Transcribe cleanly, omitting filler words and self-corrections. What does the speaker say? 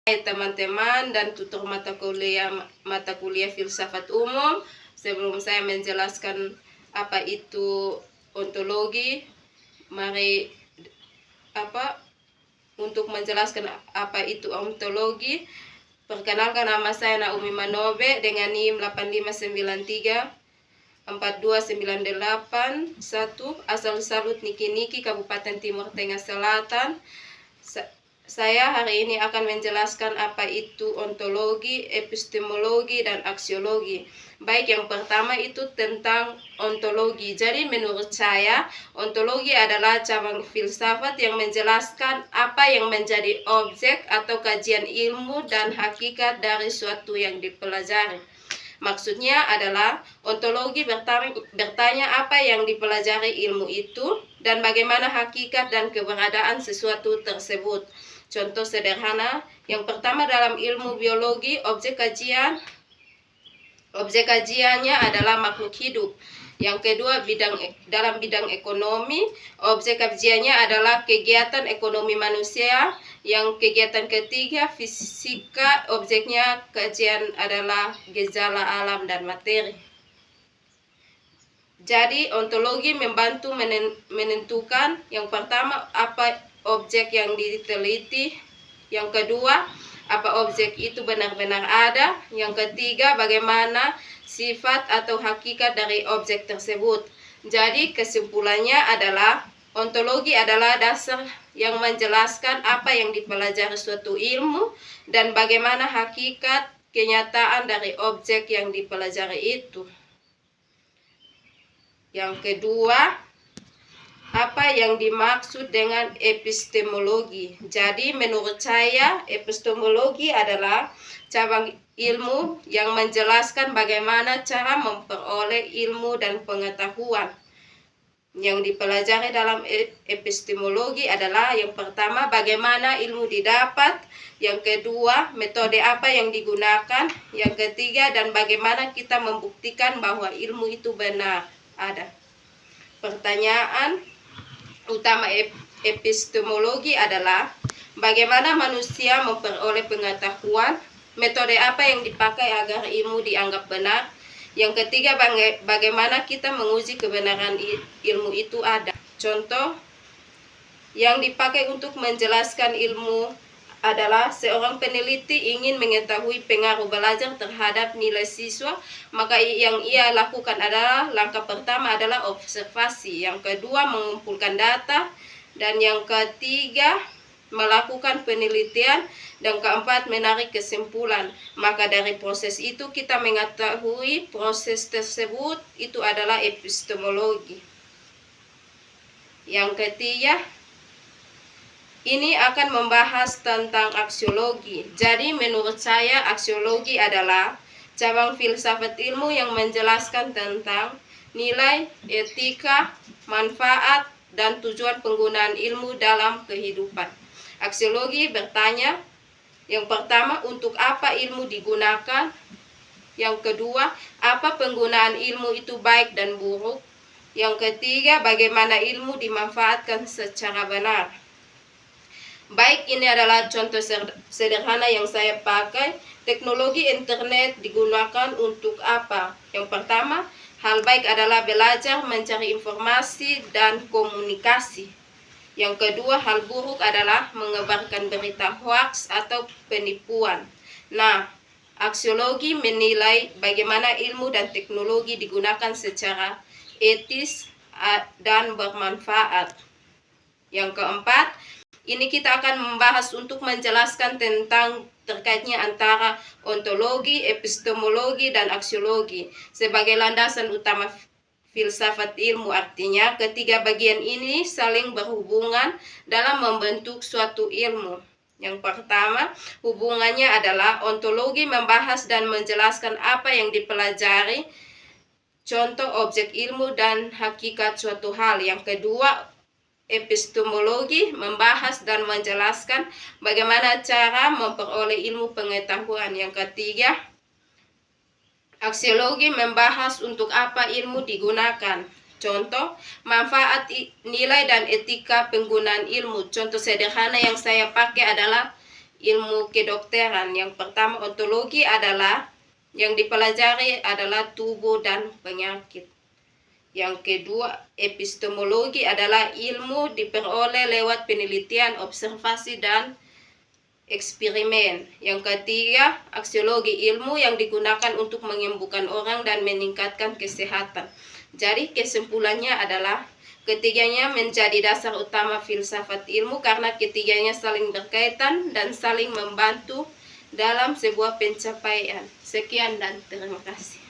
Hai teman-teman dan tutor mata kuliah filsafat umum. Sebelum saya menjelaskan apa itu ontologi, mari untuk menjelaskan apa itu ontologi, perkenalkan, nama saya Naomi Manobe dengan NIM 8593 42981, asal Salut Niki-Niki, Kabupaten Timur Tengah Selatan. Saya hari ini akan menjelaskan apa itu ontologi, epistemologi, dan aksiologi. Baik, yang pertama itu tentang ontologi. Jadi menurut saya, ontologi adalah cabang filsafat yang menjelaskan apa yang menjadi objek atau kajian ilmu dan hakikat dari suatu yang dipelajari. Maksudnya adalah ontologi bertanya apa yang dipelajari ilmu itu dan bagaimana hakikat dan keberadaan sesuatu tersebut. Contoh sederhana, yang pertama dalam ilmu biologi, objek kajiannya adalah makhluk hidup. Yang kedua, dalam bidang ekonomi, objek kajiannya adalah kegiatan ekonomi manusia. Yang kegiatan ketiga, fisika, objeknya kajian adalah gejala alam dan materi. Jadi ontologi membantu menentukan yang pertama apa objek yang diteliti, yang kedua apa objek itu benar-benar ada, yang ketiga bagaimana sifat atau hakikat dari objek tersebut. Jadi kesimpulannya adalah ontologi adalah dasar yang menjelaskan apa yang dipelajari suatu ilmu dan bagaimana hakikat kenyataan dari objek yang dipelajari itu. Yang kedua, apa yang dimaksud dengan epistemologi? Jadi menurut saya epistemologi adalah cabang ilmu yang menjelaskan bagaimana cara memperoleh ilmu dan pengetahuan. Yang dipelajari dalam epistemologi adalah yang pertama bagaimana ilmu didapat, yang kedua metode apa yang digunakan, yang ketiga dan bagaimana kita membuktikan bahwa ilmu itu benar ada. Pertanyaan utama epistemologi adalah bagaimana manusia memperoleh pengetahuan, metode apa yang dipakai agar ilmu dianggap benar, yang ketiga bagaimana kita menguji kebenaran ilmu itu ada. Contoh yang dipakai untuk menjelaskan ilmu adalah seorang peneliti ingin mengetahui pengaruh belajar terhadap nilai siswa, maka yang ia lakukan adalah langkah pertama adalah observasi, yang kedua mengumpulkan data, dan yang ketiga melakukan penelitian, dan keempat menarik kesimpulan. Maka dari proses itu kita mengetahui proses tersebut itu adalah epistemologi. Yang ketiga, ini akan membahas tentang aksiologi. Jadi menurut saya aksiologi adalah cabang filsafat ilmu yang menjelaskan tentang nilai, etika, manfaat, dan tujuan penggunaan ilmu dalam kehidupan. Aksiologi bertanya, yang pertama untuk apa ilmu digunakan, yang kedua apa penggunaan ilmu itu baik dan buruk, yang ketiga bagaimana ilmu dimanfaatkan secara benar. Baik, ini adalah contoh sederhana yang saya pakai. Teknologi internet digunakan untuk apa? Yang pertama, hal baik adalah belajar, mencari informasi, dan komunikasi. Yang kedua, hal buruk adalah menyebarkan berita hoax atau penipuan. Nah, aksiologi menilai bagaimana ilmu dan teknologi digunakan secara etis dan bermanfaat. Yang keempat, ini kita akan membahas untuk menjelaskan tentang terkaitnya antara ontologi, epistemologi, dan aksiologi sebagai landasan utama filsafat ilmu. Artinya ketiga bagian ini saling berhubungan dalam membentuk suatu ilmu. Yang pertama, hubungannya adalah ontologi membahas dan menjelaskan apa yang dipelajari, contoh objek ilmu dan hakikat suatu hal. Yang kedua, epistemologi membahas dan menjelaskan bagaimana cara memperoleh ilmu pengetahuan. Yang ketiga, aksiologi membahas untuk apa ilmu digunakan, contoh manfaat, nilai, dan etika penggunaan ilmu. Contoh sederhana yang saya pakai adalah ilmu kedokteran. Yang pertama, ontologi adalah yang dipelajari adalah tubuh dan penyakit. Yang kedua, epistemologi adalah ilmu diperoleh lewat penelitian, observasi, dan eksperimen. Yang ketiga, aksiologi, ilmu yang digunakan untuk menyembuhkan orang dan meningkatkan kesehatan. Jadi kesimpulannya adalah ketiganya menjadi dasar utama filsafat ilmu karena ketiganya saling berkaitan dan saling membantu dalam sebuah pencapaian. Sekian dan terima kasih.